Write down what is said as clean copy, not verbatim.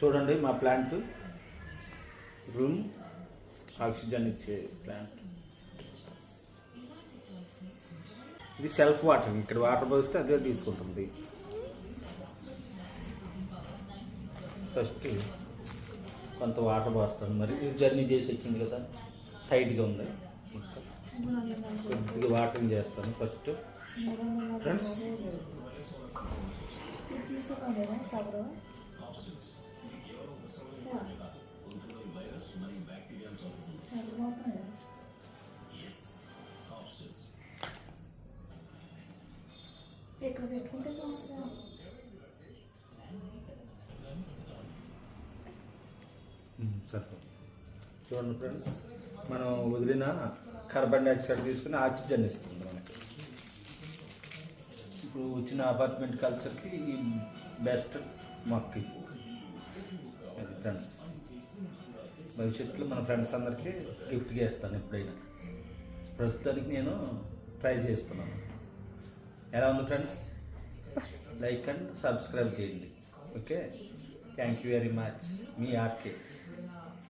చూడండి మా plant room oxygen ఇచ్చే ప్లాంట్. ఇది సెల్ఫ్ వాటర్, ఇక్కడ వాటర్ పోస్తే అదే తీసుకుంటుంది. ఫస్ట్ కొంత వాటర్ పోస్తాను, మరి జర్నీ చేసి వచ్చింది కదా టైట్గా ఉంది, కొద్దిగా వాటరింగ్ చేస్తాను ఫస్ట్ ఫ్రెండ్స్. సరే చూడండి ఫ్రెండ్స్, మనం వదిలిన కార్బన్ డైఆక్సైడ్ తీసుకుని ఆక్సిజన్ ఇస్తుంది మనకి. ఇప్పుడు వచ్చిన అపార్ట్మెంట్ కల్చర్కి ఈ బెస్ట్ మొక్క అది ఫ్రెండ్స్. భవిష్యత్తులో మన ఫ్రెండ్స్ అందరికీ గిఫ్ట్గా ఇస్తాను ఎప్పుడైనా. ప్రస్తుతానికి నేను ట్రై చేస్తున్నాను. ఎలా ఉంది ఫ్రెండ్స్? లైక్ అండ్ సబ్స్క్రైబ్ చేయండి. Okay, thank you very much. మీ ఆర్కే.